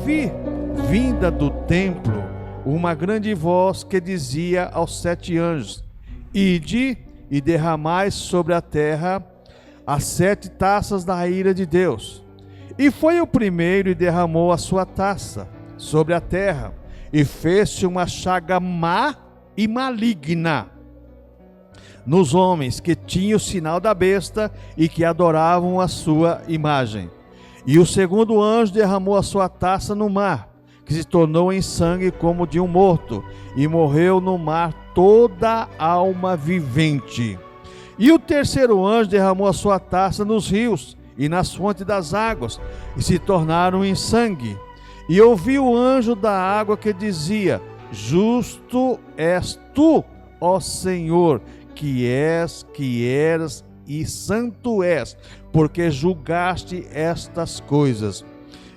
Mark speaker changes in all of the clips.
Speaker 1: ouvi, vinda do templo, uma grande voz que dizia aos 7 anjos: Ide e derramai sobre a terra as 7 taças da ira de Deus. E foi o primeiro e derramou a sua taça sobre a terra, e fez-se uma chaga má e maligna nos homens que tinham o sinal da besta e que adoravam a sua imagem. E o segundo anjo derramou a sua taça no mar, que se tornou em sangue como de um morto, e morreu no mar toda alma vivente. E o terceiro anjo derramou a sua taça nos rios e nas fontes das águas, e se tornaram em sangue. E ouvi o anjo da água que dizia: Justo és tu, ó Senhor, que eras e santo és, porque julgaste estas coisas.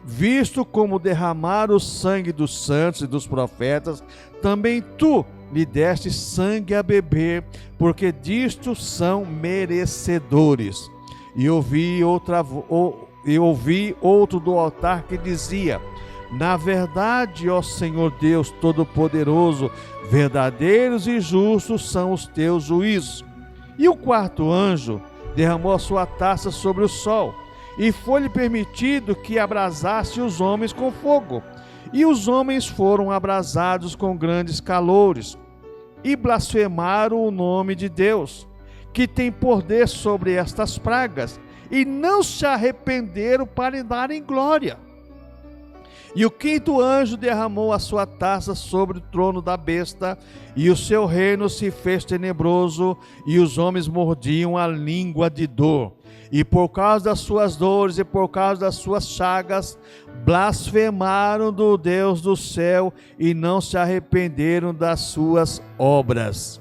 Speaker 1: Visto como derramar o sangue dos santos e dos profetas, também tu lhe deste sangue a beber, porque disto são merecedores. E ouvi outro do altar que dizia: Na verdade, ó Senhor Deus Todo-Poderoso, verdadeiros e justos são os teus juízos. E o quarto anjo derramou a sua taça sobre o sol, e foi-lhe permitido que abrasasse os homens com fogo. E os homens foram abrasados com grandes calores, e blasfemaram o nome de Deus, que tem poder sobre estas pragas, e não se arrependeram para lhe darem glória. E o quinto anjo derramou a sua taça sobre o trono da besta, e o seu reino se fez tenebroso, e os homens mordiam a língua de dor. E por causa das suas dores e por causa das suas chagas, blasfemaram do Deus do céu, e não se arrependeram das suas obras.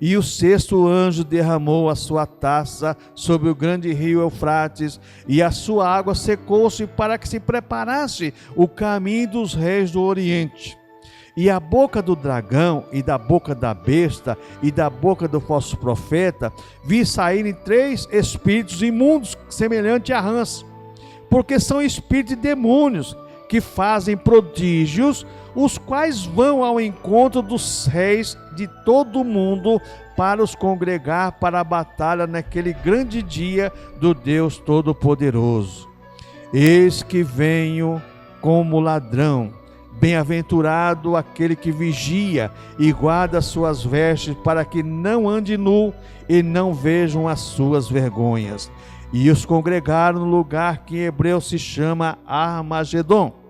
Speaker 1: E o sexto anjo derramou a sua taça sobre o grande rio Eufrates, e a sua água secou-se para que se preparasse o caminho dos reis do Oriente. E a boca do dragão, e da boca da besta, e da boca do falso profeta, vi saírem 3 espíritos imundos, semelhantes a rãs, porque são espíritos de demônios, que fazem prodígios, os quais vão ao encontro dos reis de todo o mundo para os congregar para a batalha naquele grande dia do Deus Todo-Poderoso. Eis que venho como ladrão. Bem-aventurado aquele que vigia e guarda as suas vestes, para que não ande nu e não vejam as suas vergonhas. E os congregaram no lugar que em hebreu se chama Armagedon.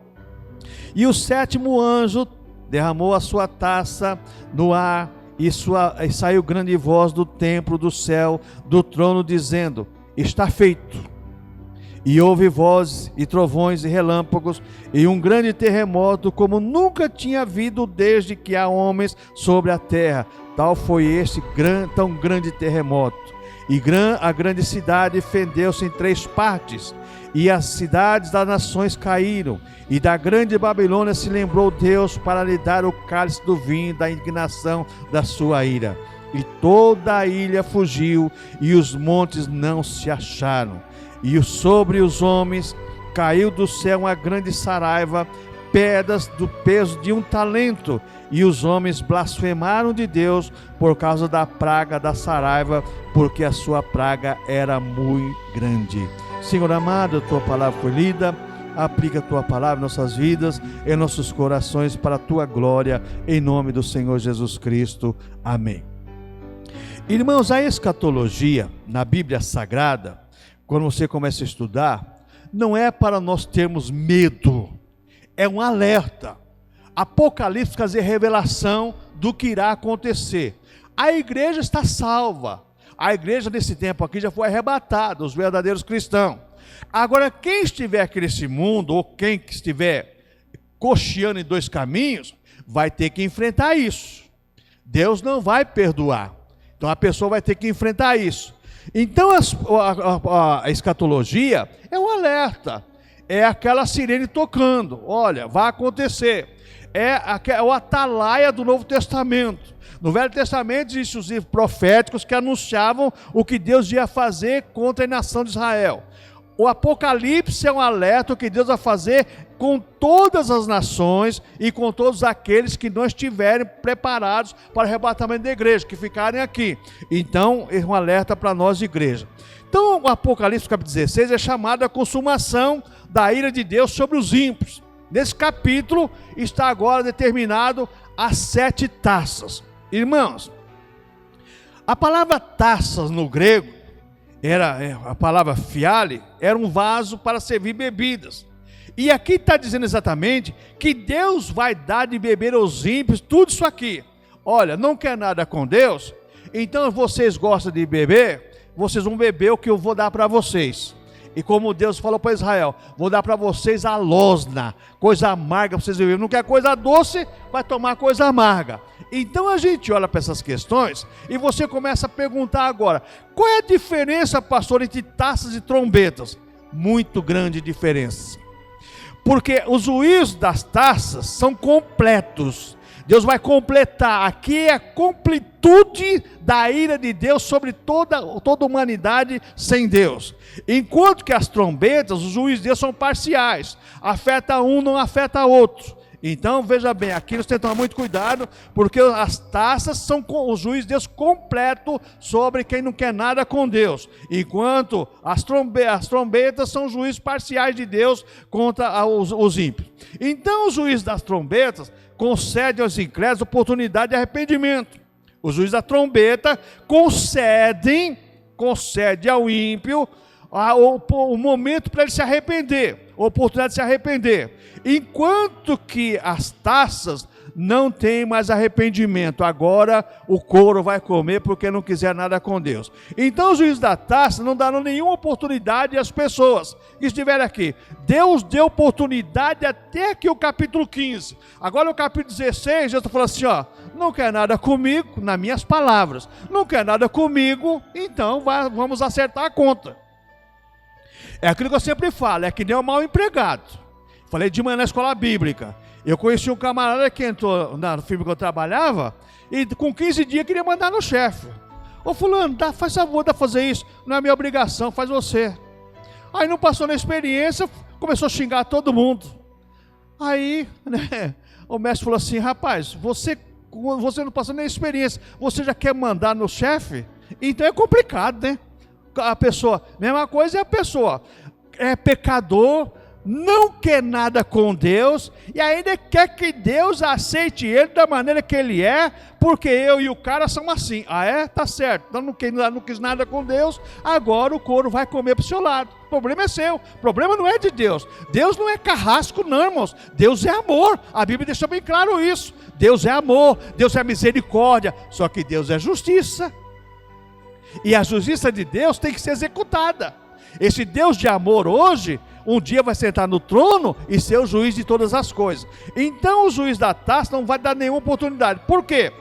Speaker 1: E o sétimo anjo derramou a sua taça no ar, e saiu grande voz do templo do céu, do trono, dizendo: Está feito. E houve vozes e trovões e relâmpagos, e um grande terremoto, como nunca tinha havido desde que há homens sobre a terra. Tal foi este tão grande terremoto. E a grande cidade fendeu-se em 3 partes, e as cidades das nações caíram, e da grande Babilônia se lembrou Deus para lhe dar o cálice do vinho da indignação da sua ira. E toda a ilha fugiu, e os montes não se acharam. E sobre os homens caiu do céu uma grande saraiva, pedras do peso de 1 talento, e os homens blasfemaram de Deus por causa da praga da saraiva, porque a sua praga era muito grande. Senhor amado, a tua palavra foi lida, aplica a tua palavra em nossas vidas, em nossos corações, para a tua glória, em nome do Senhor Jesus Cristo. Amém. Irmãos, a escatologia na Bíblia Sagrada, quando você começa a estudar, não é para nós termos medo, é um alerta. Apocalipse quer dizer revelação do que irá acontecer. A igreja está salva. A igreja nesse tempo aqui já foi arrebatada, os verdadeiros cristãos. Agora, quem estiver aqui nesse mundo, ou quem estiver cocheando em 2 caminhos, vai ter que enfrentar isso. Deus não vai perdoar. Então a pessoa vai ter que enfrentar isso. Então a escatologia é um alerta. É aquela sirene tocando. Olha, vai acontecer. É o atalaia do Novo Testamento. No Velho Testamento existem os livros proféticos que anunciavam o que Deus ia fazer contra a nação de Israel. O Apocalipse é um alerta que Deus vai fazer com todas as nações e com todos aqueles que não estiverem preparados para o arrebatamento da igreja, que ficarem aqui. Então, é um alerta para nós, igreja. Então, o Apocalipse capítulo 16 é chamado a consumação da ira de Deus sobre os ímpios. Nesse capítulo está agora determinado as 7 taças. Irmãos, a palavra taças no grego, a palavra fiale, era um vaso para servir bebidas. E aqui está dizendo exatamente que Deus vai dar de beber aos ímpios tudo isso aqui. Olha, não quer nada com Deus? Então vocês gostam de beber? Vocês vão beber o que eu vou dar para vocês. E como Deus falou para Israel, vou dar para vocês a losna, coisa amarga para vocês beberem. Não quer coisa doce, vai tomar coisa amarga. Então a gente olha para essas questões e você começa a perguntar agora, qual é a diferença, pastor, entre taças e trombetas? Muito grande diferença. Porque os juízos das taças são completos. Deus vai completar. Aqui é a completude da ira de Deus sobre toda a humanidade sem Deus. Enquanto que as trombetas, os juízos de Deus são parciais. Afeta um, não afeta outro. Então, veja bem, aqui nós temos que tomar muito cuidado, porque as taças são o juízo de Deus completo sobre quem não quer nada com Deus. Enquanto as trombetas são juízos parciais de Deus contra os ímpios. Então, o juízo das trombetas concede aos incrédulos oportunidade de arrependimento. O juiz da trombeta concede ao ímpio o momento para ele se arrepender, a oportunidade de se arrepender. Enquanto que as taças não têm mais arrependimento, agora o couro vai comer porque não quiser nada com Deus. Então os juízes da taça não darão nenhuma oportunidade às pessoas que estiverem aqui. Deus deu oportunidade até aqui o capítulo 15. Agora o capítulo 16, Jesus falou assim, ó, não quer nada comigo, nas minhas palavras, não quer nada comigo, então vamos acertar a conta. É aquilo que eu sempre falo, é que nem o mal empregado. Falei de manhã na escola bíblica. Eu conheci um camarada que entrou no firma que eu trabalhava e com 15 dias queria mandar no chefe. Ô fulano, faz favor de fazer isso, não é minha obrigação, faz você. Aí não passou na experiência, começou a xingar todo mundo. Aí, né, o mestre falou assim, rapaz, você não passou nem experiência, você já quer mandar no chefe? Então é complicado, né? A pessoa, mesma coisa é a pessoa, é pecador, não quer nada com Deus e ainda quer que Deus aceite ele da maneira que ele é, porque eu e o cara são assim. Ah é? Tá certo, então não quis nada com Deus, agora o couro vai comer para o seu lado. O problema é seu, o problema não é de Deus. Deus não é carrasco não, irmãos, Deus é amor, a Bíblia deixa bem claro isso. Deus é amor, Deus é misericórdia, só que Deus é justiça. E a justiça de Deus tem que ser executada. Esse Deus de amor hoje, um dia vai sentar no trono e ser o juiz de todas as coisas. Então o juiz da taça não vai dar nenhuma oportunidade. Por quê?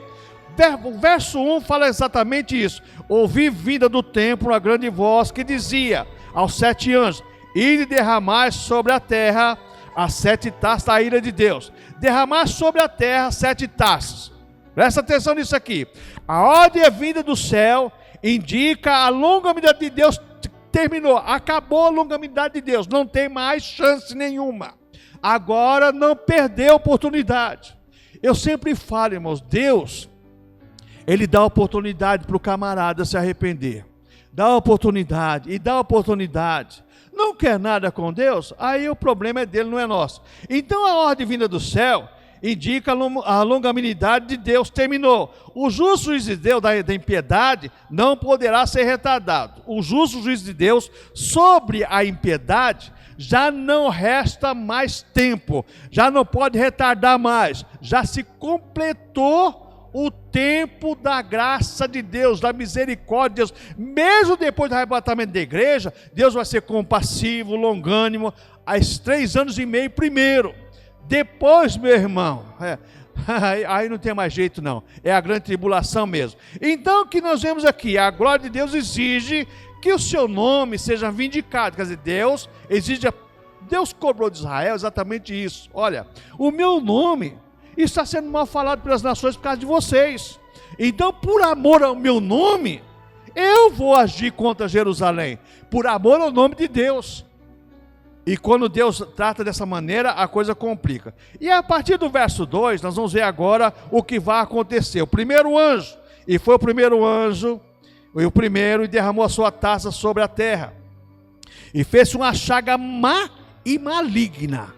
Speaker 1: O verso 1 fala exatamente isso. Ouvi vinda do templo a grande voz que dizia aos 7 anjos, ide derramar sobre a terra as 7 taças da ira de Deus. Derramar sobre a terra 7 taças. Presta atenção nisso aqui. A ordem é vinda do céu, indica a longanimidade de Deus. Terminou, acabou a longanimidade de Deus, não tem mais chance nenhuma. Agora não perdeu a oportunidade. Eu sempre falo, irmãos, Deus, Ele dá oportunidade para o camarada se arrepender. Dá oportunidade e dá oportunidade. Não quer nada com Deus? Aí o problema é dele, não é nosso. Então a ordem vinda do céu indica a longanimidade de Deus, terminou. O justo juiz de Deus da impiedade não poderá ser retardado. O justo juiz de Deus sobre a impiedade já não resta mais tempo, já não pode retardar mais, já se completou o tempo da graça de Deus, da misericórdia de Deus. Mesmo depois do arrebatamento da igreja, Deus vai ser compassivo, longânimo, aos 3 anos e meio primeiro. Depois, meu irmão, aí não tem mais jeito não, é a grande tribulação mesmo. Então o que nós vemos aqui, a glória de Deus exige que o seu nome seja vindicado, quer dizer, Deus cobrou de Israel exatamente isso. Olha, o meu nome está sendo mal falado pelas nações por causa de vocês, então por amor ao meu nome, Eu vou agir contra Jerusalém, por amor ao nome de Deus. E quando Deus trata dessa maneira, a coisa complica. E a partir do verso 2, nós vamos ver agora o que vai acontecer. O primeiro anjo, e foi o primeiro anjo, e o primeiro, e derramou a sua taça sobre a terra. E fez uma chaga má e maligna,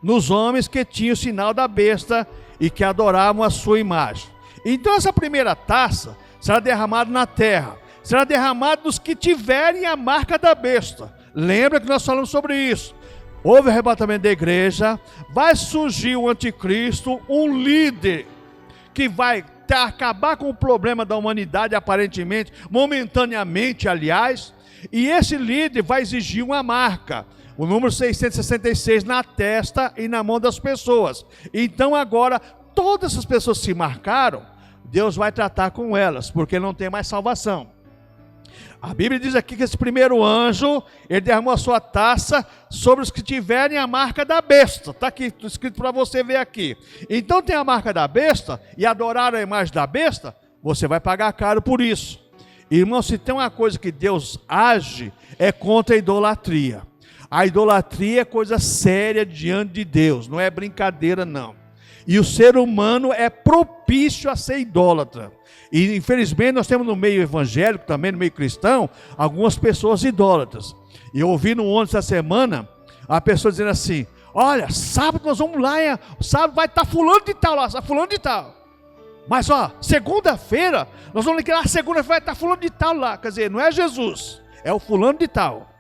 Speaker 1: nos homens que tinham o sinal da besta e que adoravam a sua imagem. Então essa primeira taça será derramada na terra, será derramada dos que tiverem a marca da besta. Lembra que nós falamos sobre isso? Houve o arrebatamento da igreja, vai surgir o anticristo, um líder que vai acabar com o problema da humanidade, aparentemente, momentaneamente, aliás, e esse líder vai exigir uma marca, o número 666 na testa e na mão das pessoas. Então agora, todas essas pessoas que se marcaram, Deus vai tratar com elas, porque não tem mais salvação. A Bíblia diz aqui que esse primeiro anjo, ele derramou a sua taça sobre os que tiverem a marca da besta. Está aqui escrito para você ver aqui. Então tem a marca da besta e adoraram a imagem da besta, você vai pagar caro por isso. Irmão, se tem uma coisa que Deus age, é contra a idolatria. A idolatria é coisa séria diante de Deus, não é brincadeira não. E o ser humano é propício a ser idólatra. E infelizmente nós temos no meio evangélico, também no meio cristão, algumas pessoas idólatras. E eu ouvi no ônibus essa semana, a pessoa dizendo assim: olha, sábado nós vamos lá, sábado vai estar fulano de tal lá, fulano de tal. Mas ó, segunda-feira, nós vamos lá, segunda-feira vai estar fulano de tal lá. Quer dizer, não é Jesus, é o fulano de tal.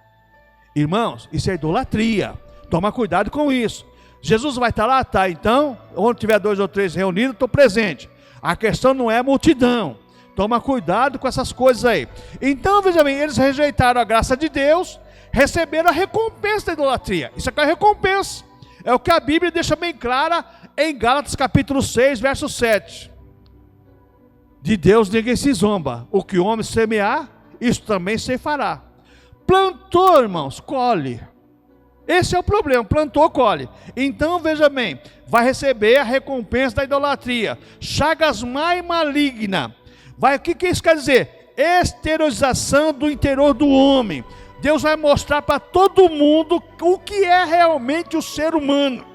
Speaker 1: Irmãos, isso é idolatria, toma cuidado com isso. Jesus vai estar lá? Tá, então, onde tiver 2 ou 3 reunidos, estou presente. A questão não é multidão, toma cuidado com essas coisas aí. Então, veja bem, eles rejeitaram a graça de Deus, receberam a recompensa da idolatria. Isso aqui é a recompensa, é o que a Bíblia deixa bem clara em Gálatas capítulo 6, verso 7. De Deus ninguém se zomba, o que o homem semear, isso também se fará. Plantou, irmãos, colhe. Esse é o problema, plantou, colhe. Então, veja bem, vai receber a recompensa da idolatria. Chagas má e maligna. O que isso quer dizer? Exteriorização do interior do homem. Deus vai mostrar para todo mundo o que é realmente o ser humano.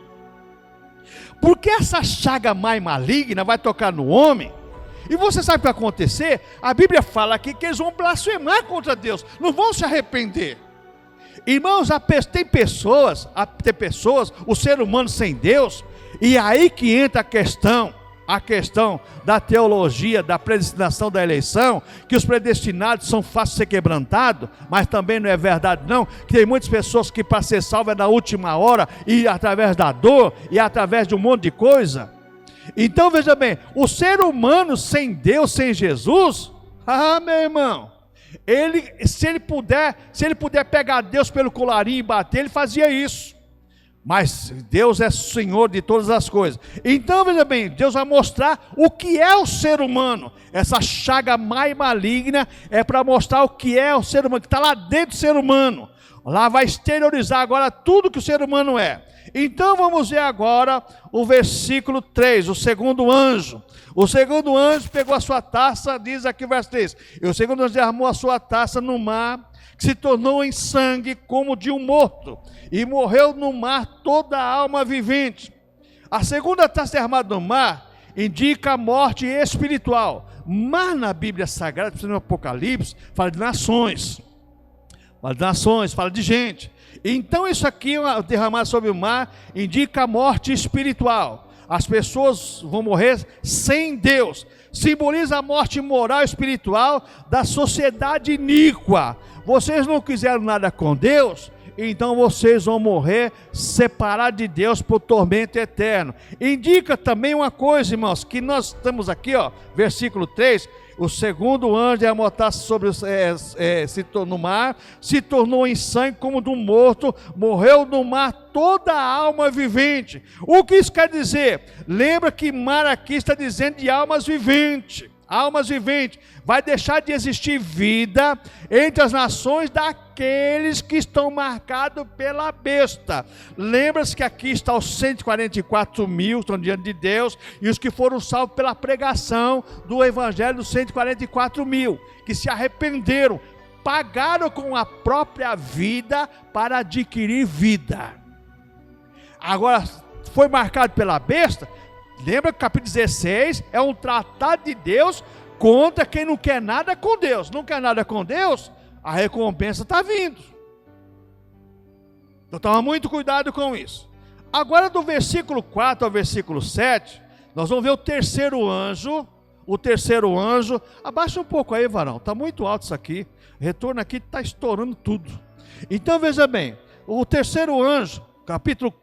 Speaker 1: Porque essa chaga má e maligna vai tocar no homem. E você sabe o que vai acontecer? A Bíblia fala aqui que eles vão blasfemar contra Deus, não vão se arrepender. Irmãos, tem pessoas, o ser humano sem Deus, e aí que entra a questão da teologia, da predestinação da eleição, que os predestinados são fáceis de ser quebrantados, mas também não é verdade não, que tem muitas pessoas que para ser salvo é na última hora, e através da dor, e através de um monte de coisa. Então veja bem, o ser humano sem Deus, sem Jesus, meu irmão, se ele puder pegar Deus pelo colarinho e bater, ele fazia isso. Mas Deus é Senhor de todas as coisas. Então veja bem, Deus vai mostrar o que é o ser humano. Essa chaga má e maligna é para mostrar o que é o ser humano, que está lá dentro do ser humano. Lá vai exteriorizar agora tudo que o ser humano é. Então vamos ver agora o versículo 3, o segundo anjo. O segundo anjo pegou a sua taça, diz aqui o verso 3. E o segundo anjo derramou a sua taça no mar, que se tornou em sangue como de um morto. E morreu no mar toda a alma vivente. A segunda taça derramada no mar indica a morte espiritual. Mar na Bíblia Sagrada, no Apocalipse, fala de nações. Fala de gente. Então isso aqui, derramado sobre o mar, indica a morte espiritual. As pessoas vão morrer sem Deus. Simboliza a morte moral e espiritual da sociedade iníqua. Vocês não quiseram nada com Deus, então vocês vão morrer separados de Deus por tormento eterno. Indica também uma coisa, irmãos, que nós estamos aqui, versículo 3, o segundo anjo derramou a taça sobre no mar, se tornou em sangue como de um morto, morreu no mar toda a alma vivente. O que isso quer dizer? Lembra que mar aqui está dizendo de almas viventes. almas viventes, vai deixar de existir vida entre as nações daqueles que estão marcados pela besta. Lembra-se que aqui está os 144 mil, estão diante de Deus, e os que foram salvos pela pregação do evangelho dos 144 mil, que se arrependeram, pagaram com a própria vida para adquirir vida. Agora, foi marcado pela besta. Lembra que o capítulo 16 é um tratado de Deus contra quem não quer nada com Deus. Não quer nada com Deus, a recompensa está vindo. Então toma muito cuidado com isso. Agora do versículo 4 ao versículo 7, nós vamos ver o terceiro anjo. O terceiro anjo, abaixa um pouco aí, varão, está muito alto isso aqui. O retorno aqui está estourando tudo. Então veja bem, o terceiro anjo, capítulo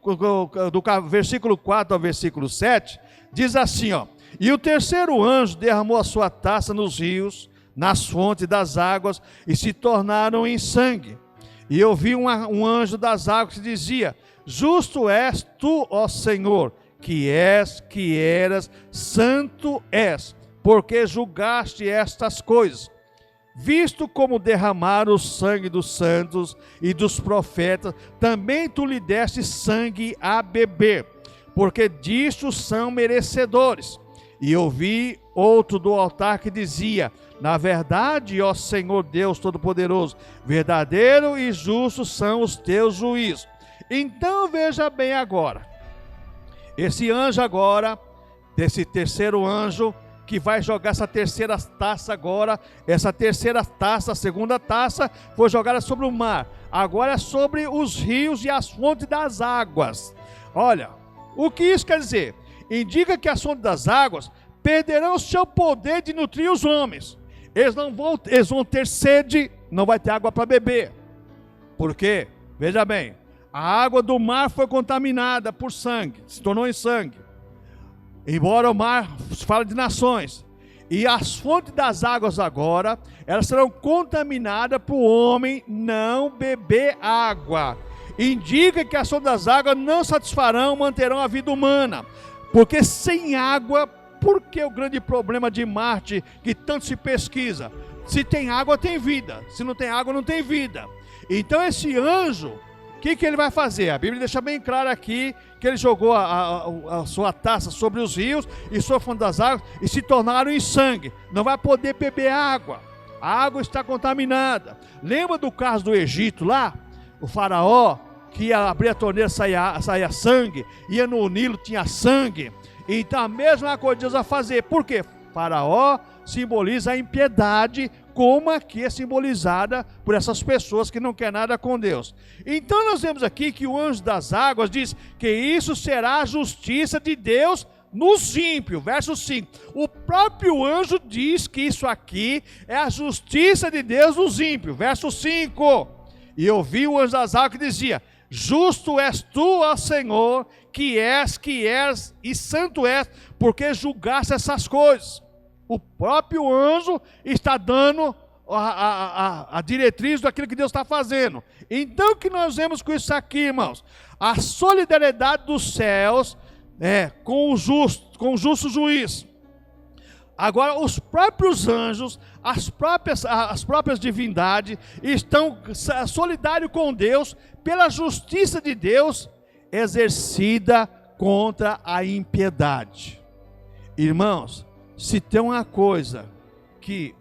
Speaker 1: do versículo 4 ao versículo 7, diz assim, ó: e o terceiro anjo derramou a sua taça nos rios, nas fontes das águas, e se tornaram em sangue. E eu vi um anjo das águas que dizia: justo és tu, ó Senhor, que eras, santo és, porque julgaste estas coisas. Visto como derramaram o sangue dos santos e dos profetas, também tu lhe deste sangue a beber, porque disto são merecedores. E ouvi outro do altar que dizia: na verdade, ó Senhor Deus Todo-Poderoso, verdadeiro e justo são os teus juízos. Então veja bem agora, esse anjo agora, desse terceiro anjo, que vai jogar essa terceira taça agora, essa terceira taça, a segunda taça, foi jogada sobre o mar, agora é sobre os rios e as fontes das águas. Olha, o que isso quer dizer? Indica que as fontes das águas perderão o seu poder de nutrir os homens. Eles vão ter sede, não vai ter água para beber. Por quê? Veja bem, a água do mar foi contaminada por sangue, se tornou em sangue. Embora o mar fale de nações, e as fontes das águas agora, elas serão contaminadas para o homem não beber água. Indica que as fontes das águas não satisfarão, manterão a vida humana, porque sem água, por que o grande problema de Marte que tanto se pesquisa? Se tem água tem vida, se não tem água não tem vida. Então esse anjo, o que ele vai fazer? A Bíblia deixa bem claro aqui que ele jogou a sua taça sobre os rios e sobre a fonte das águas e se tornaram em sangue. Não vai poder beber água. A água está contaminada. Lembra do caso do Egito lá? O faraó que ia abrir a torneira, saía sangue, ia no Nilo, tinha sangue. Então a mesma coisa Deus vai fazer. Por quê? Faraó simboliza a impiedade, como aqui é simbolizada por essas pessoas que não querem nada com Deus. Então nós vemos aqui que o anjo das águas diz que isso será a justiça de Deus nos ímpios. Verso 5. O próprio anjo diz que isso aqui é a justiça de Deus nos ímpios. Verso 5. E eu vi o anjo das águas que dizia: justo és tu, ó Senhor, que és e santo és, porque julgaste essas coisas. O próprio anjo está dando a diretriz daquilo que Deus está fazendo. Então o que nós vemos com isso aqui, irmãos? A solidariedade dos céus com o justo juiz. Agora os próprios anjos, as próprias divindades estão solidários com Deus pela justiça de Deus exercida contra a impiedade. Irmãos, se tem uma coisa que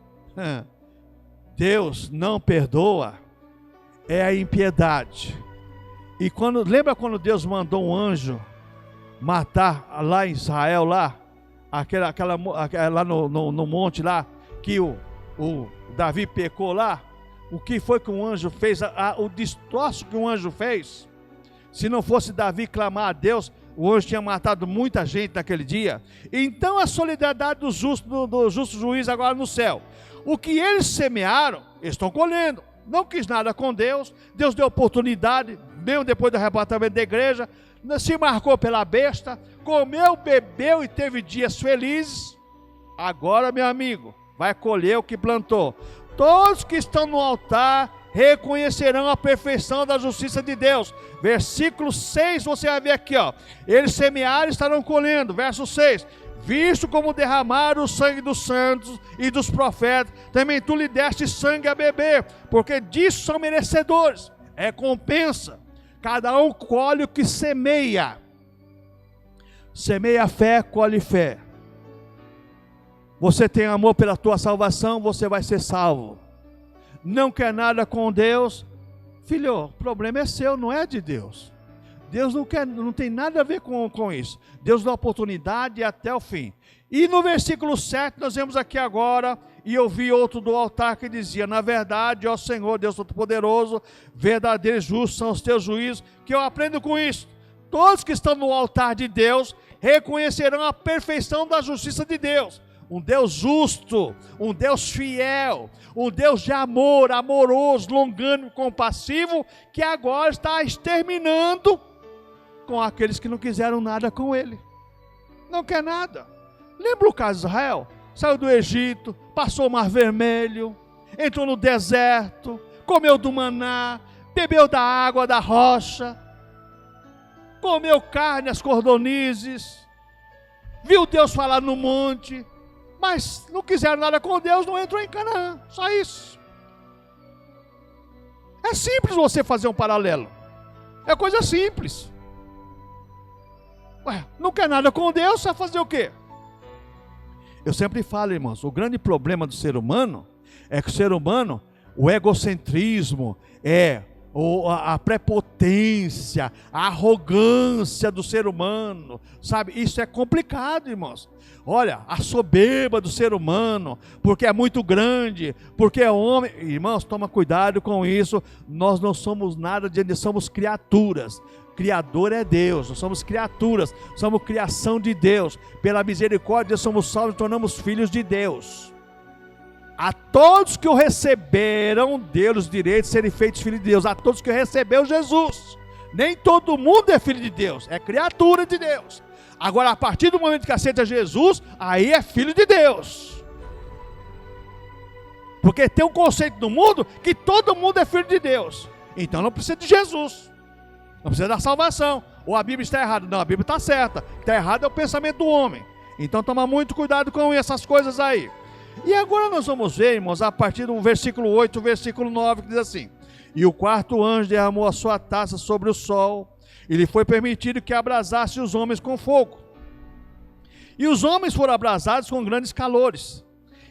Speaker 1: Deus não perdoa, é a impiedade. E lembra quando Deus mandou um anjo matar lá em Israel, lá no monte lá, que o Davi pecou lá? O que foi que um anjo fez? O destroço que um anjo fez? Se não fosse Davi clamar a Deus, o anjo tinha matado muita gente naquele dia. Então a solidariedade do justo juiz agora no céu. O que eles semearam, eles estão colhendo. Não quis nada com Deus. Deus deu oportunidade, mesmo depois do arrebatamento da igreja. Se marcou pela besta, comeu, bebeu e teve dias felizes. Agora, meu amigo, vai colher o que plantou. Todos que estão no altar, reconhecerão a perfeição da justiça de Deus. Versículo 6, você vai ver aqui, ó. Eles semearam e estarão colhendo. Verso 6. Visto como derramaram o sangue dos santos e dos profetas, também tu lhe deste sangue a beber, porque disso são merecedores. É recompensa. Cada um colhe o que semeia. Semeia fé, colhe fé. Você tem amor pela tua salvação, você vai ser salvo. Não quer nada com Deus, filho, o problema é seu, não é de Deus. Deus não tem nada a ver com isso. Deus dá oportunidade até o fim. E no versículo 7, nós vemos aqui agora, e eu vi outro do altar que dizia: na verdade, ó Senhor, Deus Todo-Poderoso, verdadeiro e justo são os teus juízos. Que eu aprendo com isso. Todos que estão no altar de Deus reconhecerão a perfeição da justiça de Deus. Um Deus justo, um Deus fiel, um Deus de amor, amoroso, longânimo, compassivo, que agora está exterminando com aqueles que não quiseram nada com Ele. Não quer nada. Lembra o caso de Israel? Saiu do Egito, passou o Mar Vermelho, entrou no deserto, comeu do maná, bebeu da água da rocha, comeu carne, as cordonizes, viu Deus falar no monte, mas não quiseram nada com Deus, não entrou em Canaã, só isso. É simples você fazer um paralelo, é coisa simples. Ué, não quer nada com Deus, vai fazer o quê? Eu sempre falo, irmãos, o grande problema do ser humano é que o ser humano, o egocentrismo, a prepotência, a arrogância do ser humano, sabe? Isso é complicado, irmãos. Olha, a soberba do ser humano, porque é muito grande, porque é homem. Irmãos, toma cuidado com isso. Nós não somos nada de somos criaturas. Criador é Deus, nós somos criaturas, somos criação de Deus. Pela misericórdia somos salvos e tornamos filhos de Deus. A todos que o receberam, deu-lhes direito de serem feitos filhos de Deus. A todos que receberam Jesus. Nem todo mundo é filho de Deus, é criatura de Deus. Agora, a partir do momento que aceita Jesus, aí é filho de Deus. Porque tem um conceito no mundo que todo mundo é filho de Deus. Então não precisa de Jesus, não precisa da salvação. Ou a Bíblia está errada. Não, a Bíblia está certa. O que está errado é o pensamento do homem. Então toma muito cuidado com essas coisas aí. E agora nós vamos ver, irmãos, a partir do versículo 8, versículo 9, que diz assim: e o quarto anjo derramou a sua taça sobre o sol, e lhe foi permitido que abrasasse os homens com fogo. E os homens foram abrasados com grandes calores,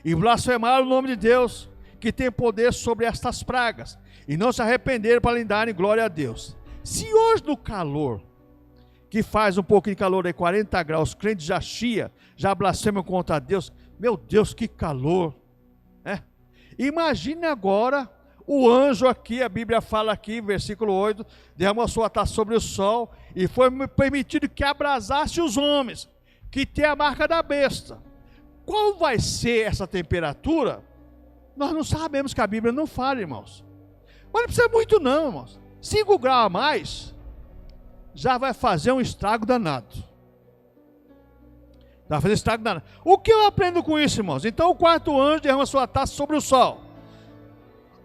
Speaker 1: e blasfemaram o nome de Deus, que tem poder sobre estas pragas, e não se arrependeram para lhe darem glória a Deus. Se hoje no calor, que faz um pouquinho de calor aí, 40 graus, os crentes já chia, já blasfemam contra Deus. Meu Deus, que calor, né? Imagine agora o anjo aqui, a Bíblia fala aqui, versículo 8, derramou a sua taça sobre o sol, e foi permitido que abrasasse os homens, que tem a marca da besta. Qual vai ser essa temperatura? Nós não sabemos, que a Bíblia não fala, irmãos. Mas não precisa muito não, irmãos. 5 graus a mais, já vai fazer um estrago danado. Vai fazer estrago danado. O que eu aprendo com isso, irmãos? Então o quarto anjo derrama sua taça sobre o sol.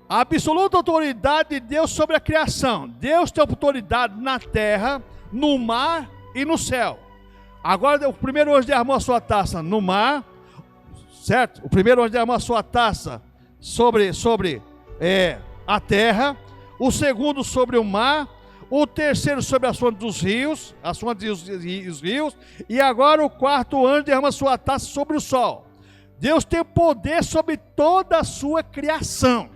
Speaker 1: A absoluta autoridade de Deus sobre a criação. Deus tem autoridade na terra, no mar e no céu. Agora o primeiro anjo derramou a sua taça no mar, certo? O primeiro anjo derramou a sua taça sobre a terra. O segundo sobre o mar. O terceiro sobre as fontes dos rios, os rios, e agora o quarto anjo derrama sua taça sobre o sol. Deus tem poder sobre toda a sua criação.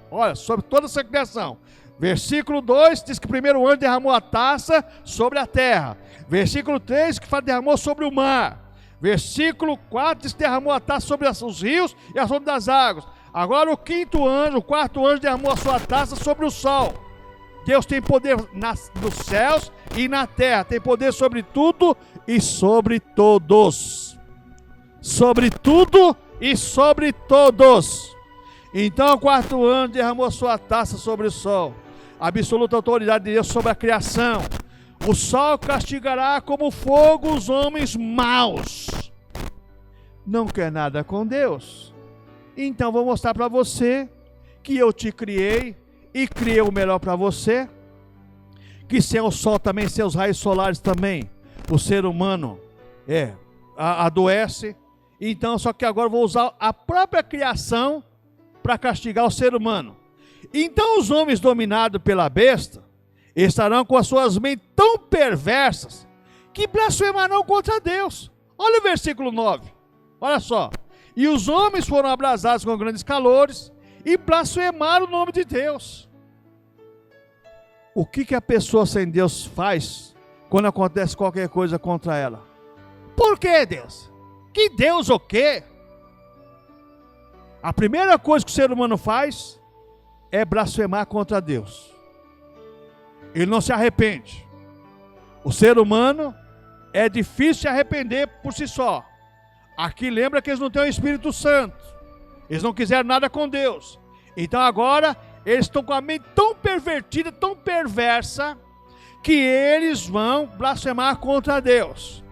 Speaker 1: Olha, sobre toda a sua criação. Versículo 2 diz que o primeiro anjo derramou a taça sobre a terra. Versículo 3 que derramou sobre o mar. Versículo 4 diz que derramou a taça sobre os rios e as fontes das águas. Agora o quarto anjo derramou a sua taça sobre o sol. Deus tem poder nos céus e na terra, tem poder sobre tudo e sobre todos. Sobre tudo e sobre todos. Então o quarto anjo derramou sua taça sobre o sol. A absoluta autoridade de Deus sobre a criação. O sol castigará como fogo os homens maus. Não quer nada com Deus. Então vou mostrar para você que eu te criei e criei o melhor para você, que sem o sol também, seus raios solares também, o ser humano adoece. Então, só que agora eu vou usar a própria criação para castigar o ser humano. Então os homens dominados pela besta estarão com as suas mentes tão perversas que blasfemarão contra Deus. Olha o versículo 9, olha só. E os homens foram abrasados com grandes calores e blasfemaram o nome de Deus. O que a pessoa sem Deus faz quando acontece qualquer coisa contra ela? Por que Deus? Que Deus o quê? A primeira coisa que o ser humano faz é blasfemar contra Deus. Ele não se arrepende. O ser humano é difícil se arrepender por si só. Aqui lembra que eles não têm o Espírito Santo. Eles não quiseram nada com Deus. Então agora eles estão com a mente tão pervertida, tão perversa, que eles vão blasfemar contra Deus.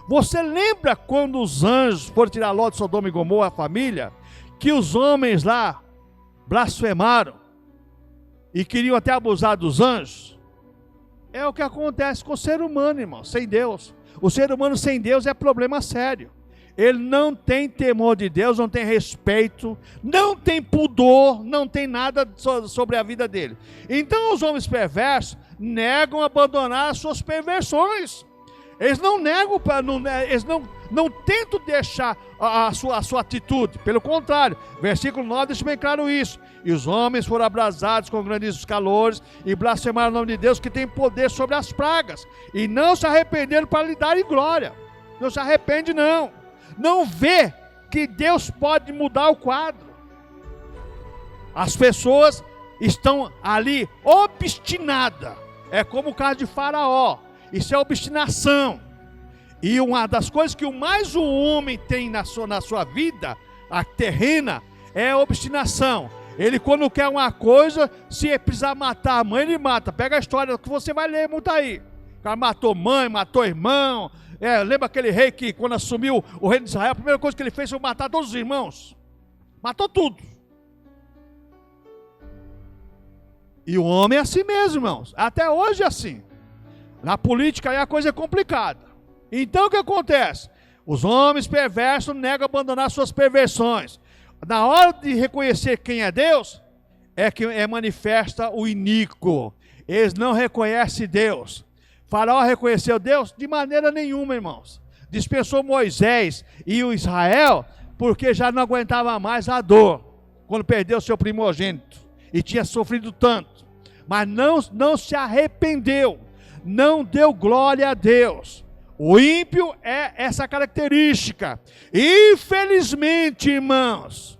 Speaker 1: Você lembra quando os anjos foram tirar Ló de Sodoma e Gomorra, a família, que os homens lá blasfemaram e queriam até abusar dos anjos? É o que acontece com o ser humano, irmão, sem Deus. O ser humano sem Deus é problema sério. Ele não tem temor de Deus, não tem respeito, não tem pudor, não tem nada sobre a vida dele. Então os homens perversos negam abandonar as suas perversões. Eles não negam, eles não tentam deixar a sua atitude. Pelo contrário, versículo 9 deixa bem claro isso. E os homens foram abrasados com grandíssimos calores e blasfemaram o nome de Deus, que tem poder sobre as pragas, e não se arrependeram para lhe darem glória. Não se arrepende não. Não vê que Deus pode mudar o quadro. As pessoas estão ali obstinadas. É como o caso de Faraó. Isso é obstinação. E uma das coisas que mais o homem tem na sua vida, a terrena, é a obstinação. Ele, quando quer uma coisa, se precisar matar a mãe, ele mata. Pega a história que você vai ler muito aí. O cara matou mãe, matou irmão. Lembra aquele rei que, quando assumiu o reino de Israel, a primeira coisa que ele fez foi matar todos os irmãos. Matou tudo. E o homem é assim mesmo, irmãos. Até hoje é assim. Na política aí a coisa é complicada. Então o que acontece? Os homens perversos negam abandonar suas perversões. Na hora de reconhecer quem é Deus, é que manifesta o iníquo. Eles não reconhecem Deus. Faraó reconheceu Deus? De maneira nenhuma, irmãos. Dispensou Moisés e o Israel, porque já não aguentava mais a dor, quando perdeu seu primogênito, e tinha sofrido tanto. Mas não se arrependeu, não deu glória a Deus. O ímpio é essa característica. Infelizmente, irmãos,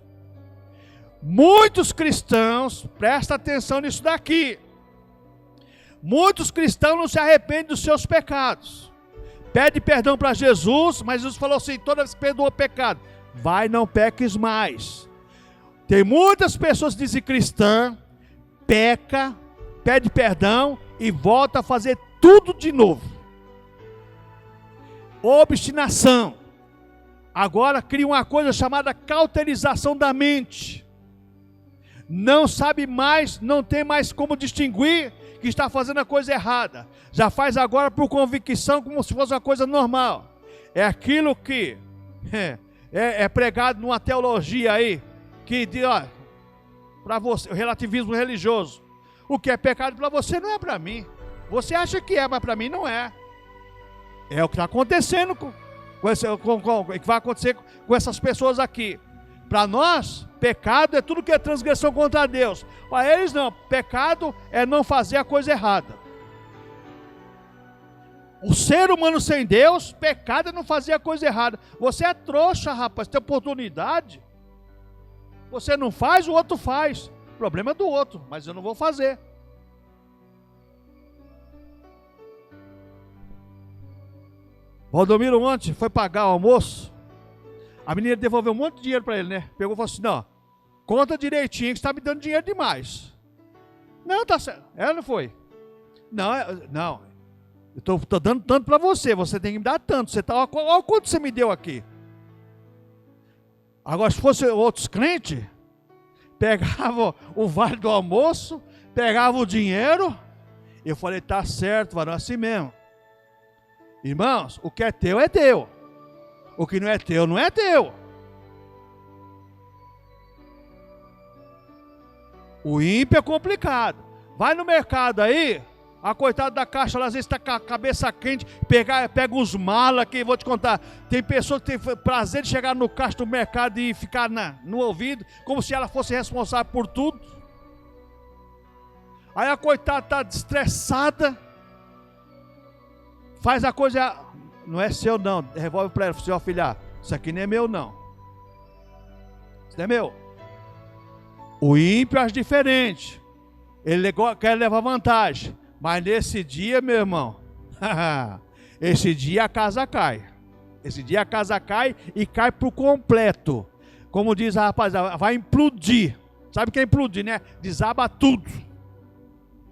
Speaker 1: muitos cristãos, presta atenção nisso daqui, muitos cristãos não se arrependem dos seus pecados. Pede perdão para Jesus, mas Jesus falou assim: toda vez que perdoa o pecado, vai, não peques mais. Tem muitas pessoas que dizem cristã, peca, pede perdão e volta a fazer tudo de novo. Obstinação. Agora cria uma coisa chamada cauterização da mente. Não sabe mais, não tem mais como distinguir que está fazendo a coisa errada. Já faz agora por convicção, como se fosse uma coisa normal. É aquilo que é pregado numa teologia aí, que diz, ó, para você, o relativismo religioso. O que é pecado para você não é para mim. Você acha que é, mas para mim não é. É o que está acontecendo que vai acontecer com essas pessoas aqui. Para nós, pecado é tudo que é transgressão contra Deus. Para eles não, pecado é não fazer a coisa errada. O ser humano sem Deus, pecado é não fazer a coisa errada. Você é trouxa, rapaz, tem oportunidade. Você não faz, o outro faz. O problema é do outro, mas eu não vou fazer. Valdomiro ontem foi pagar o almoço. A menina devolveu um monte de dinheiro para ele, né? Pegou e falou assim: não, conta direitinho que você está me dando dinheiro demais. Não, tá certo. Ela não foi. Não. Eu estou dando tanto para você, você tem que me dar tanto. Olha quanto você me deu aqui. Agora, se fosse outros crentes, pegava o vale do almoço, pegava o dinheiro. Eu falei, tá certo, varão, assim mesmo. Irmãos, o que é teu é teu. O que não é teu, não é teu. O ímpio é complicado. Vai no mercado aí, a coitada da caixa, ela, às vezes está com a cabeça quente, pega uns malas aqui, vou te contar. Tem pessoas que têm prazer de chegar no caixa do mercado e ficar no ouvido, como se ela fosse responsável por tudo. Aí a coitada está estressada, faz a coisa, não é seu não, devolve para ela, fala assim, filha, isso aqui não é meu não. Isso não é meu. O ímpio acha diferente, ele quer levar vantagem. Mas nesse dia, meu irmão, esse dia a casa cai. Esse dia a casa cai e cai por completo. Como diz a rapaziada, vai implodir. Sabe o que é implodir, né? Desaba tudo.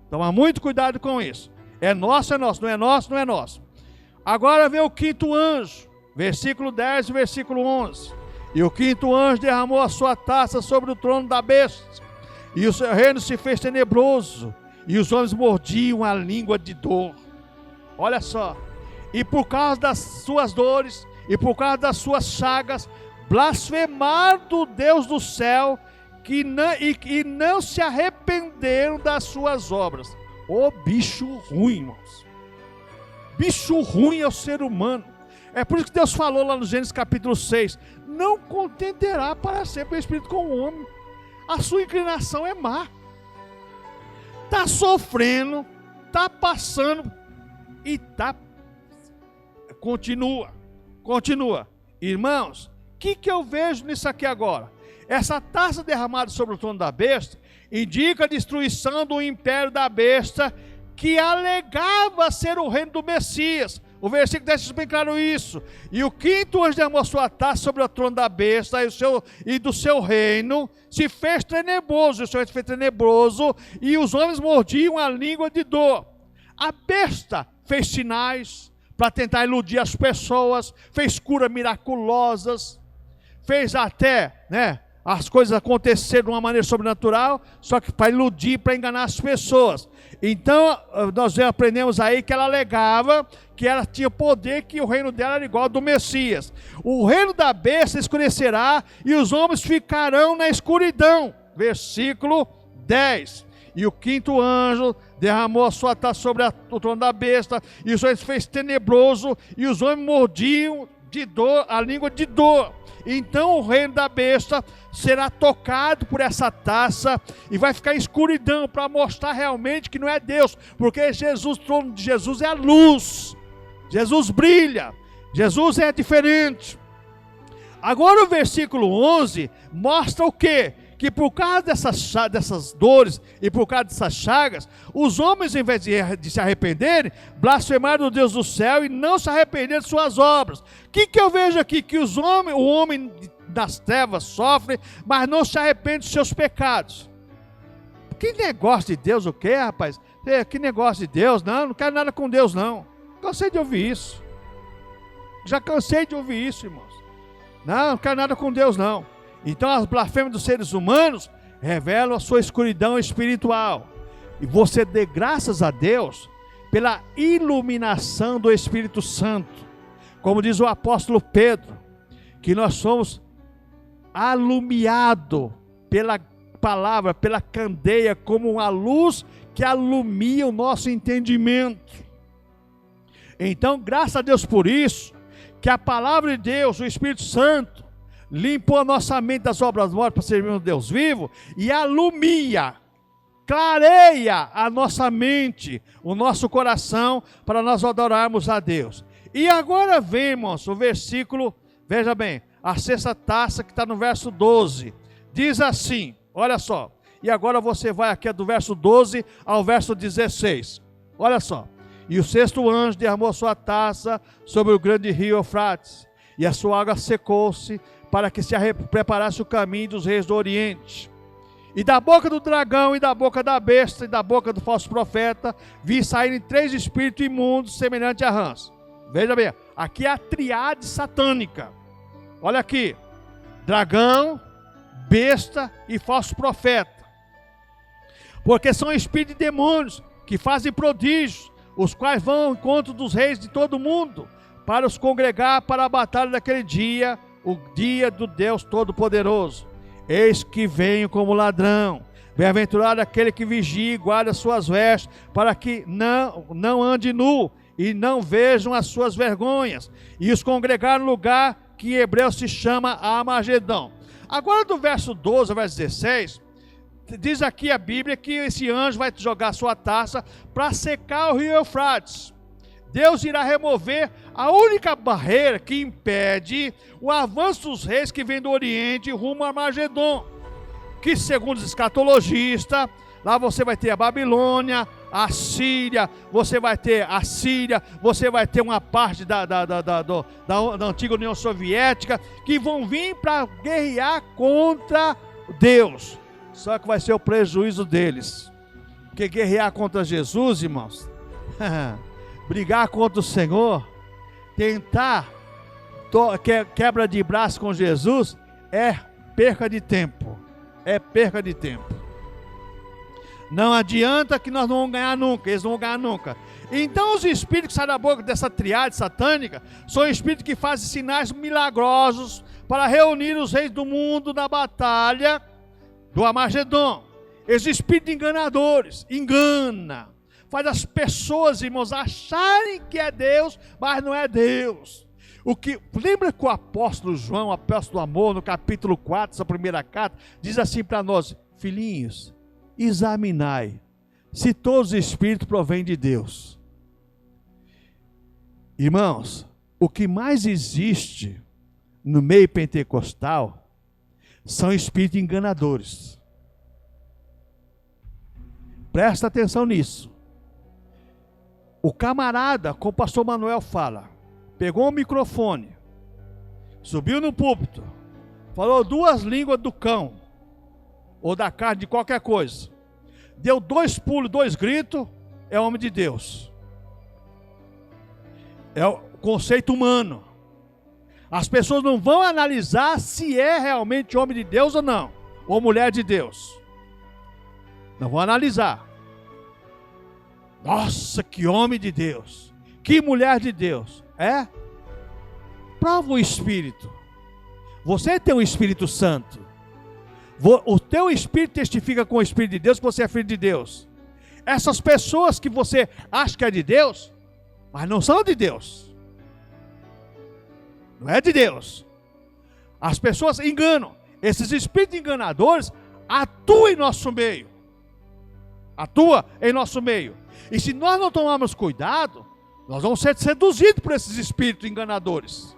Speaker 1: Toma muito cuidado com isso. É nosso, não é nosso, não é nosso. Agora vem o quinto anjo, versículo 10 e versículo 11. E o quinto anjo derramou a sua taça sobre o trono da besta, e o seu reino se fez tenebroso, e os homens mordiam a língua de dor. Olha só. E por causa das suas dores, e por causa das suas chagas, blasfemaram do Deus do céu, e não se arrependeram das suas obras. Ô bicho ruim, irmãos. Bicho ruim é o ser humano. É por isso que Deus falou lá no Gênesis capítulo 6, não contenderá para sempre o espírito com o homem. A sua inclinação é má. Está sofrendo, está passando e continua. Irmãos, o que eu vejo nisso aqui agora? Essa taça derramada sobre o trono da besta indica a destruição do império da besta, que alegava ser o reino do Messias. O versículo deixa bem claro isso. E o quinto anjo derramou sua taça sobre o trono da besta, e do seu reino se fez tenebroso, e os homens mordiam a língua de dor. A besta fez sinais para tentar iludir as pessoas, fez curas miraculosas, fez até, as coisas acontecerem de uma maneira sobrenatural, só que para iludir, para enganar as pessoas. Então, nós aprendemos aí que ela alegava que ela tinha poder, que o reino dela era igual ao do Messias. O reino da besta escurecerá e os homens ficarão na escuridão. Versículo 10. E o quinto anjo derramou a sua taça sobre o trono da besta, e os homens fez tenebroso, e os homens mordiam de dor, a língua de dor. Então o reino da besta será tocado por essa taça e vai ficar em escuridão, para mostrar realmente que não é Deus, porque Jesus, o trono de Jesus é a luz, Jesus brilha, Jesus é diferente. Agora o versículo 11 mostra o quê? Que por causa dessas dores e por causa dessas chagas, os homens, em vez de se arrependerem, blasfemaram do Deus do céu e não se arrependeram de suas obras. O que eu vejo aqui? Que o homem das trevas sofre, mas não se arrepende dos seus pecados. Que negócio de Deus o quê, rapaz? Que negócio de Deus? Não quero nada com Deus, não. Cansei de ouvir isso. Já cansei de ouvir isso, irmãos. Não quero nada com Deus, não. Então as blasfêmias dos seres humanos revelam a sua escuridão espiritual. E você dê graças a Deus pela iluminação do Espírito Santo. Como diz o apóstolo Pedro, que nós somos alumiados pela palavra, pela candeia, como uma luz que alumia o nosso entendimento. Então, graças a Deus por isso, que a palavra de Deus, o Espírito Santo, limpou a nossa mente das obras mortas para servirmos a Deus vivo e alumia, clareia a nossa mente, o nosso coração, para nós adorarmos a Deus. E agora vemos o versículo, veja bem, a sexta taça que está no verso 12, diz assim, olha só, e agora você vai aqui do verso 12 ao verso 16, olha só. E o sexto anjo derramou sua taça sobre o grande rio Eufrates, e a sua água secou-se, para que se preparasse o caminho dos reis do Oriente. E da boca do dragão, e da boca da besta, e da boca do falso profeta, vi saírem 3 espíritos imundos, semelhantes a rãs. Veja bem, aqui é a triade satânica. Olha aqui, dragão, besta e falso profeta. Porque são espíritos de demônios que fazem prodígios, os quais vão ao encontro dos reis de todo o mundo, para os congregar para a batalha daquele dia, o dia do Deus Todo-Poderoso. Eis que venho como ladrão. Bem-aventurado aquele que vigia e guarda suas vestes, para que não ande nu e não vejam as suas vergonhas, e os congregar no lugar que em hebreu se chama Armagedão. Agora do verso 12 ao verso 16, diz aqui a Bíblia que esse anjo vai jogar sua taça para secar o rio Eufrates. Deus irá remover a única barreira que impede o avanço dos reis que vêm do Oriente rumo a Armagedon, que segundo os escatologistas, lá você vai ter a Babilônia, a Síria, você vai ter a Síria, você vai ter uma parte da antiga União Soviética, que vão vir para guerrear contra Deus. Só que vai ser o prejuízo deles. Porque guerrear contra Jesus, irmãos, brigar contra o Senhor, tentar quebra de braço com Jesus, é perca de tempo. É perca de tempo. Não adianta que nós não vamos ganhar nunca, eles não vão ganhar nunca. Então os espíritos que saem da boca dessa triade satânica são espíritos que fazem sinais milagrosos para reunir os reis do mundo na batalha do Armagedon. Esses espíritos enganadores, engana, faz as pessoas, irmãos, acharem que é Deus, mas não é Deus. Lembra que o apóstolo João, o apóstolo do amor, no capítulo 4, essa primeira carta, diz assim para nós: filhinhos, examinai se todos os espíritos provêm de Deus. Irmãos, o que mais existe no meio pentecostal são espíritos enganadores. Presta atenção nisso. O camarada, como o pastor Manuel fala, pegou o microfone, subiu no púlpito, falou 2 línguas do cão, ou da carne, de qualquer coisa, deu 2 pulos, 2 gritos, é homem de Deus. É o conceito humano. As pessoas não vão analisar se é realmente homem de Deus ou não, ou mulher de Deus. Não vão analisar. Nossa, que homem de Deus, que mulher de Deus. É? Prova o Espírito. Você tem o Espírito Santo. O teu Espírito testifica com o Espírito de Deus que você é filho de Deus. Essas pessoas que você acha que é de Deus, mas não são de Deus. Não é de Deus. As pessoas enganam. Esses espíritos enganadores atuam em nosso meio. Atua em nosso meio. E se nós não tomarmos cuidado, nós vamos ser seduzidos por esses espíritos enganadores.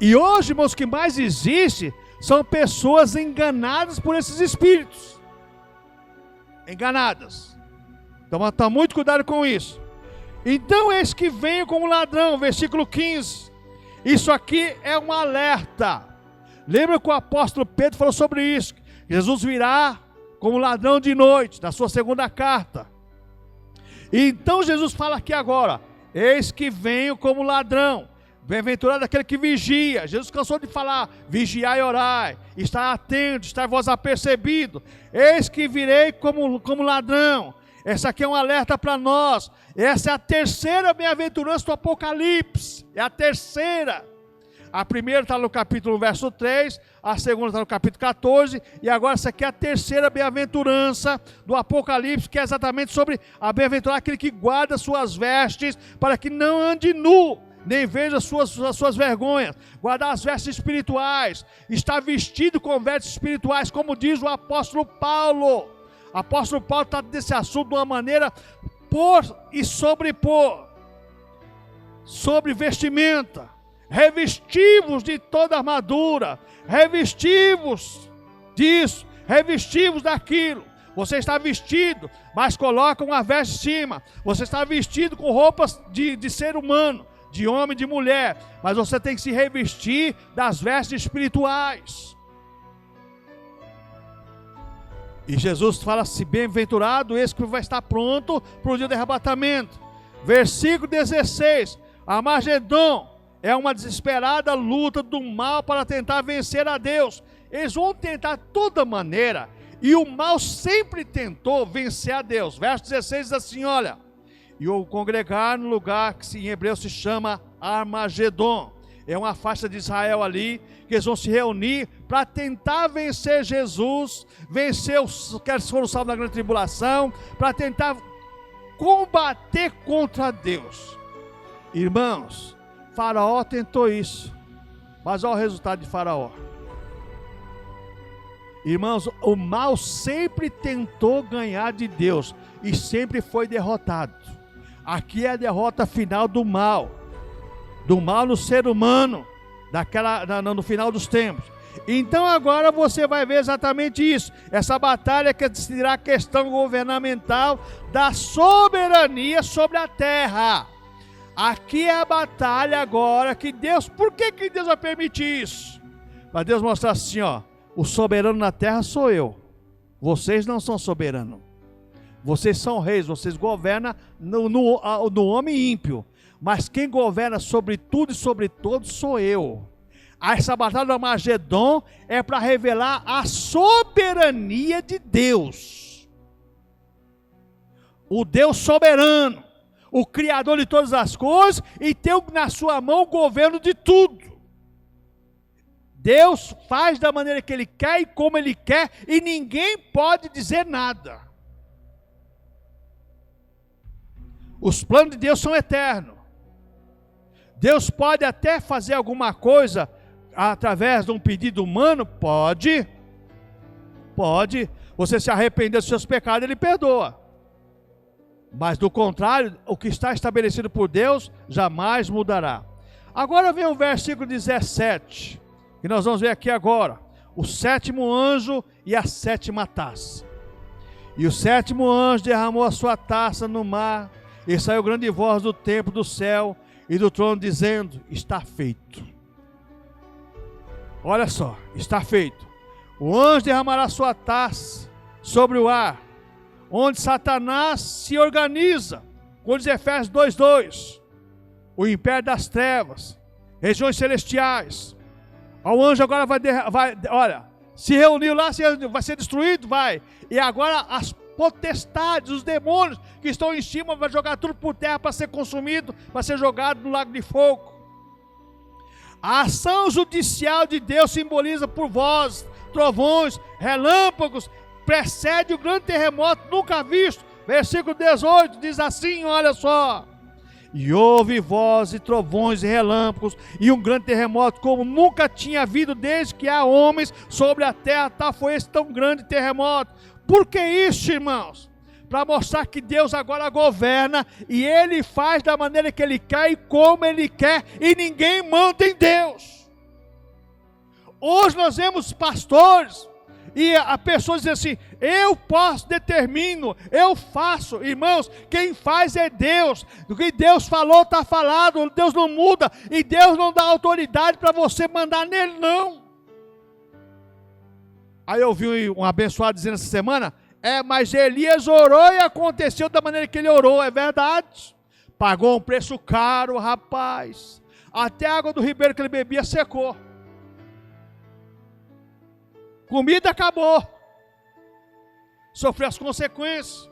Speaker 1: E hoje, irmãos, o que mais existe são pessoas enganadas por esses espíritos. Enganadas. Então, toma muito cuidado com isso. Então, eis que venho como ladrão, versículo 15. Isso aqui é um alerta. Lembra que o apóstolo Pedro falou sobre isso? Jesus virá como ladrão de noite, na sua segunda carta. E então Jesus fala aqui agora: eis que venho como ladrão. Bem-aventurado aquele que vigia. Jesus cansou de falar: vigiai e orai, estar atento, estar vós apercebido. Eis que virei como ladrão. Essa aqui é um alerta para nós. Essa é a terceira bem-aventurança do Apocalipse. É a terceira. A primeira está no capítulo verso 3, a segunda está no capítulo 14, e agora essa aqui é a terceira bem-aventurança do Apocalipse, que é exatamente sobre a bem-aventurança aquele que guarda suas vestes, para que não ande nu, nem veja as suas vergonhas. Guardar as vestes espirituais, estar vestido com vestes espirituais, como diz o apóstolo Paulo. O apóstolo Paulo está desse assunto de uma maneira: pôr e sobrepor, sobre vestimenta. Revestivos de toda armadura, revestivos disso, revestivos daquilo. Você está vestido, mas coloca uma veste em cima. Você está vestido com roupas de ser humano, de homem, de mulher, mas você tem que se revestir das vestes espirituais. E Jesus fala assim: bem-aventurado esse que vai estar pronto para o dia do arrebatamento. Versículo 16: Armagedon é uma desesperada luta do mal para tentar vencer a Deus. eles vão tentar de toda maneira, e o mal sempre tentou vencer a Deus. Verso 16 diz assim, olha, e o congregar no lugar que em hebreu se chama Armagedon, é uma faixa de Israel ali, que eles vão se reunir para tentar vencer Jesus, vencer os que foram salvos na grande tribulação, para tentar combater contra Deus. Irmãos, Faraó tentou isso, mas olha o resultado de Faraó. Irmãos, o mal sempre tentou ganhar de Deus e sempre foi derrotado. Aqui é a derrota final do mal no ser humano, no final dos tempos. Então agora você vai ver exatamente isso, essa batalha que decidirá a questão governamental da soberania sobre a terra. Aqui é a batalha agora que Deus, por que Deus vai permitir isso? Para Deus mostrar assim, ó, o soberano na terra sou eu, vocês não são soberanos, vocês são reis, vocês governam no homem ímpio, mas quem governa sobre tudo e sobre todos sou eu. Essa batalha do Armagedon é para revelar a soberania de Deus, o Deus soberano, o Criador de todas as coisas, e tem na sua mão o governo de tudo. Deus faz da maneira que Ele quer e como Ele quer, e ninguém pode dizer nada. Os planos de Deus são eternos. Deus pode até fazer alguma coisa através de um pedido humano? Pode. Você se arrepender dos seus pecados, Ele perdoa. Mas do contrário, o que está estabelecido por Deus jamais mudará. Agora vem o versículo 17, que nós vamos ver aqui agora. O sétimo anjo e a sétima taça. E o sétimo anjo derramou a sua taça no mar, e saiu grande voz do templo do céu e do trono, dizendo: está feito. Olha só, está feito. O anjo derramará sua taça sobre o ar, onde Satanás se organiza, como diz Efésios 2:2, o império das trevas, regiões celestiais. O anjo agora olha, se reuniu lá, vai ser destruído? Vai. E agora as potestades, os demônios que estão em cima, vai jogar tudo por terra para ser consumido, para ser jogado no lago de fogo. A ação judicial de Deus simboliza por vozes, trovões, relâmpagos, precede o grande terremoto nunca visto. Versículo 18 diz assim, olha só: e houve vozes, trovões e relâmpagos, e um grande terremoto como nunca tinha havido desde que há homens sobre a terra, tal foi esse tão grande terremoto. Por que isso, irmãos? Para mostrar que Deus agora governa, e Ele faz da maneira que Ele quer e como Ele quer, e ninguém manda em Deus. Hoje nós vemos pastores, e a pessoa diz assim: eu posso, determino, eu faço. Irmãos, quem faz é Deus. O que Deus falou está falado, Deus não muda, e Deus não dá autoridade para você mandar nele, não. Aí eu vi um abençoado dizendo essa semana: mas Elias orou e aconteceu da maneira que ele orou. É verdade, pagou um preço caro, rapaz, até a água do ribeiro que ele bebia secou, comida acabou, sofreu as consequências,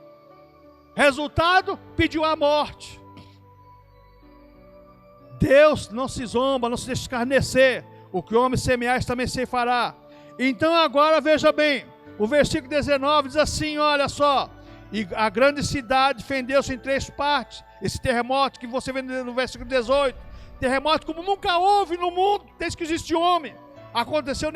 Speaker 1: resultado, pediu a morte. Deus não se zomba, não se deixa escarnecer. O que o homem semear, também se fará. Então agora veja bem, o versículo 19 diz assim, olha só: e a grande cidade fendeu-se em 3 partes. Esse terremoto que você vê no versículo 18, terremoto como nunca houve no mundo, desde que existe homem.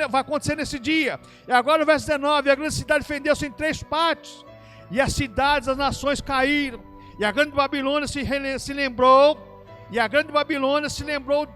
Speaker 1: Vai acontecer nesse dia. E agora o verso 19: a grande cidade fendeu-se em 3 partes, e as cidades das nações caíram, e a grande Babilônia se lembrou, e a grande Babilônia se lembrou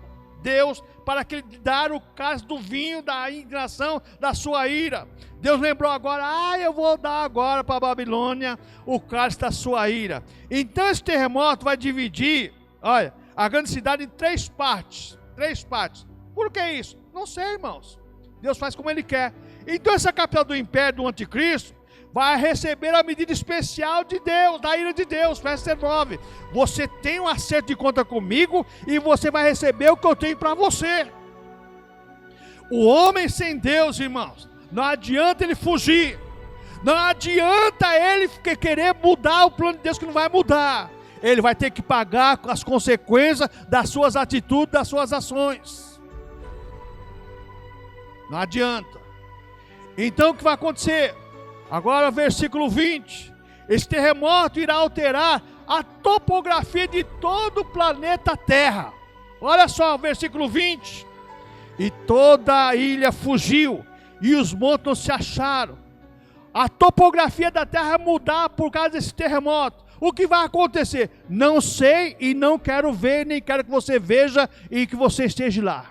Speaker 1: Deus, para que ele dar o cálice do vinho da indignação da sua ira. Deus lembrou agora: eu vou dar agora para a Babilônia o cálice da sua ira. Então esse terremoto vai dividir, olha, a grande cidade em 3 partes. 3 partes. Por que isso? Não sei, irmãos. Deus faz como Ele quer. Então essa capital do império do anticristo vai receber a medida especial de Deus, da ira de Deus. Verso 19: você tem um acerto de conta comigo, e você vai receber o que eu tenho para você. O homem sem Deus, irmãos, não adianta ele fugir. Não adianta ele querer mudar o plano de Deus, que não vai mudar. Ele vai ter que pagar as consequências das suas atitudes, das suas ações. Não adianta. Então o que vai acontecer? Agora versículo 20. Esse terremoto irá alterar a topografia de todo o planeta Terra. Olha só o versículo 20. E toda a ilha fugiu, e os montes não se acharam. A topografia da Terra mudar por causa desse terremoto. O que vai acontecer? Não sei e não quero ver, nem quero que você veja e que você esteja lá.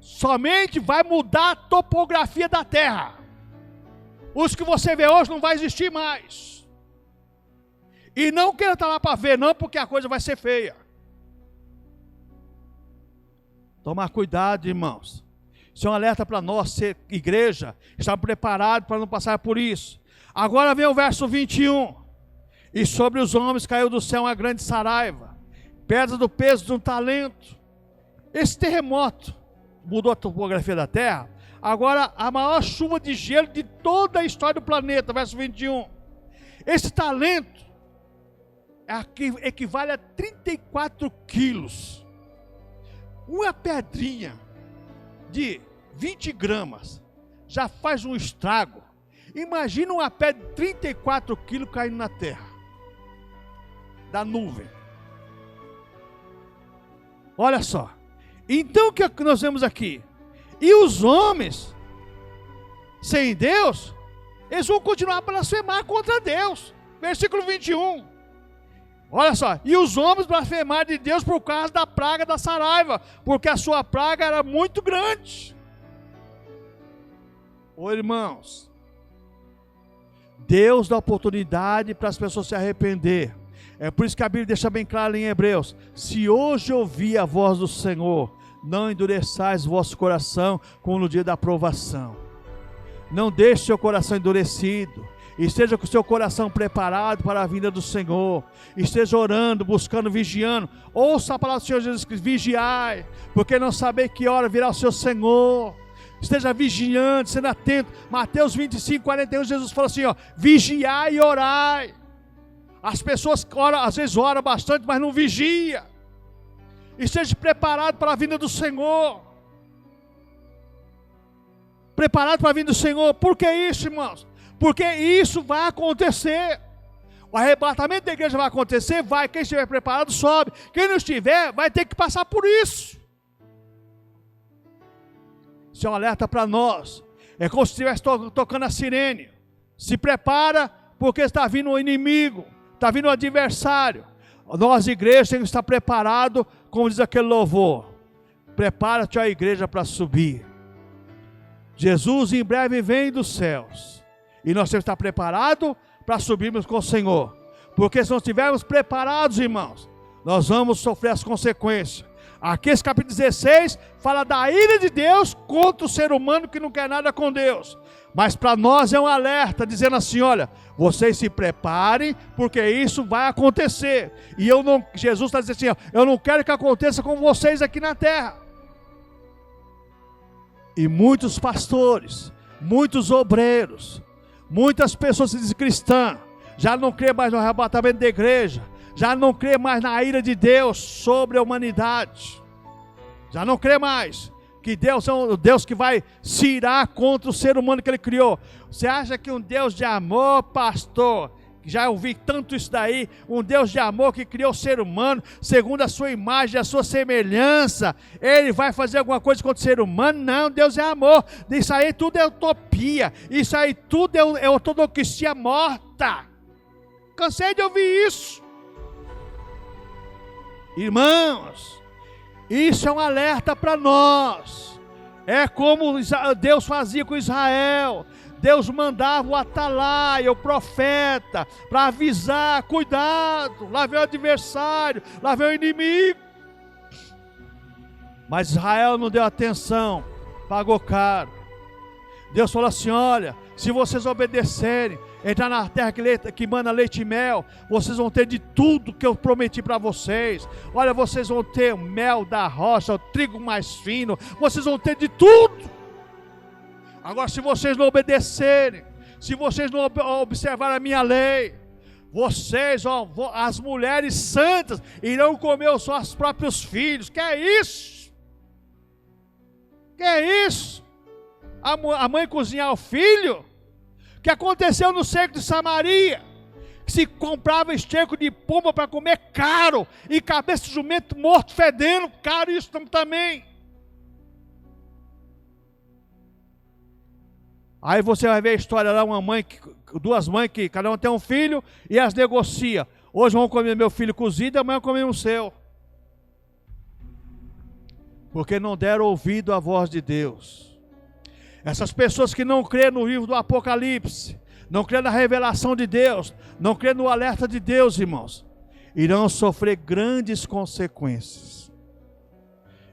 Speaker 1: Somente vai mudar a topografia da Terra. Os que você vê hoje não vai existir mais. E não quero estar lá para ver, não, porque a coisa vai ser feia. Tomar cuidado, irmãos. Isso é um alerta para nós, ser igreja, estar preparado para não passar por isso. Agora vem o verso 21. E sobre os homens caiu do céu uma grande saraiva, pedra do peso de um talento. Esse terremoto mudou a topografia da terra. Agora a maior chuva de gelo de toda a história do planeta, verso 21. Esse talento equivale a 34 quilos. Uma pedrinha de 20 gramas já faz um estrago. Imagina uma pedra de 34 quilos caindo na terra, da nuvem. Olha só. Então o que nós vemos aqui? E os homens sem Deus, eles vão continuar a blasfemar contra Deus. Versículo 21. Olha só. E os homens blasfemaram de Deus por causa da praga da saraiva, porque a sua praga era muito grande. Ô irmãos, Deus dá oportunidade para as pessoas se arrepender. É por isso que a Bíblia deixa bem claro em Hebreus: se hoje ouvir a voz do Senhor, não endureçais o vosso coração como no dia da provação. Não deixe seu coração endurecido. Esteja com o seu coração preparado para a vinda do Senhor. Esteja orando, buscando, vigiando. Ouça a palavra do Senhor Jesus Cristo: vigiai, porque não sabeis que hora virá o seu Senhor. Esteja vigiando, sendo atento. Mateus 25, 41, Jesus falou assim, ó: vigiai e orai. As pessoas oram, às vezes oram bastante, mas não vigia. Esteja preparado para a vinda do Senhor. Preparado para a vinda do Senhor. Por que isso, irmãos? Porque isso vai acontecer. O arrebatamento da igreja vai acontecer, vai. Quem estiver preparado sobe. Quem não estiver vai ter que passar por isso. Isso é um alerta para nós. É como se estivesse tocando a sirene. Se prepara, porque está vindo o inimigo, está vindo o adversário. Nós, igreja, temos que estar preparados, como diz aquele louvor: prepara-te a igreja para subir. Jesus em breve vem dos céus, e nós temos que estar preparados para subirmos com o Senhor. Porque se não estivermos preparados, irmãos, nós vamos sofrer as consequências. Aqui esse capítulo 16 fala da ira de Deus contra o ser humano que não quer nada com Deus. Mas para nós é um alerta, dizendo assim: olha, vocês se preparem, porque isso vai acontecer. E Jesus está dizendo assim, ó: eu não quero que aconteça com vocês aqui na terra. E muitos pastores, muitos obreiros, muitas pessoas que dizem cristã, já não crê mais no arrebatamento da igreja, já não crê mais na ira de Deus sobre a humanidade, já não crê mais que Deus é um Deus que vai se irar contra o ser humano que Ele criou. Você acha que um Deus de amor, pastor, já ouvi tanto isso daí, um Deus de amor que criou o ser humano segundo a sua imagem, a sua semelhança, Ele vai fazer alguma coisa contra o ser humano? Não, Deus é amor. Isso aí tudo é utopia, isso aí tudo é ortodoxia morta. Cansei de ouvir isso. Irmãos, isso é um alerta para nós. É como Deus fazia com Israel. Deus mandava o atalaia, o profeta, para avisar: cuidado, lá vem o adversário, lá vem o inimigo. Mas Israel não deu atenção, pagou caro. Deus falou assim: olha, se vocês obedecerem, entrar na terra que manda leite e mel, vocês vão ter de tudo que eu prometi para vocês. Olha, vocês vão ter o mel da rocha, o trigo mais fino, vocês vão ter de tudo. Agora, se vocês não obedecerem, se vocês não observarem a minha lei, vocês, as mulheres santas, irão comer os seus próprios filhos. Que é isso? Que é isso? A mãe cozinhar o filho? O que aconteceu no cerco de Samaria? Que se comprava esterco de pomba para comer caro, e cabeça de jumento morto fedendo, caro isso também. Aí você vai ver a história lá, duas mães que cada uma tem um filho e as negocia. Hoje vão comer meu filho cozido, amanhã vão comer o seu. Porque não deram ouvido à voz de Deus. Essas pessoas que não crêem no livro do Apocalipse, não crêem na revelação de Deus, não crêem no alerta de Deus, irmãos, irão sofrer grandes consequências.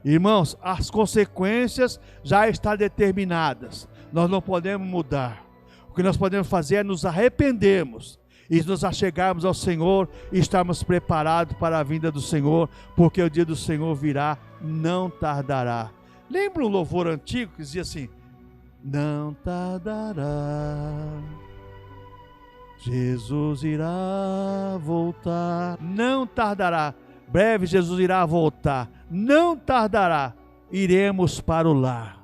Speaker 1: Irmãos, as consequências já estão determinadas. Nós não podemos mudar. O que nós podemos fazer é nos arrependermos e nos achegarmos ao Senhor e estarmos preparados para a vinda do Senhor, porque o dia do Senhor virá, não tardará. Lembra um louvor antigo que dizia assim: não tardará, Jesus irá voltar. Não tardará, breve Jesus irá voltar. Não tardará, iremos para o lar.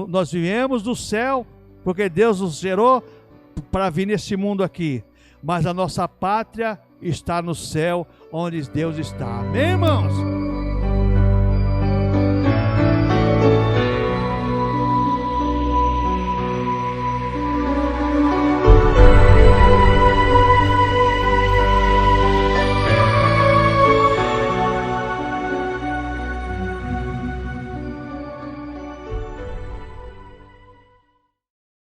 Speaker 1: Nós viemos do céu, porque Deus nos gerou para vir nesse mundo aqui. Mas a nossa pátria está no céu, onde Deus está. Amém, irmãos?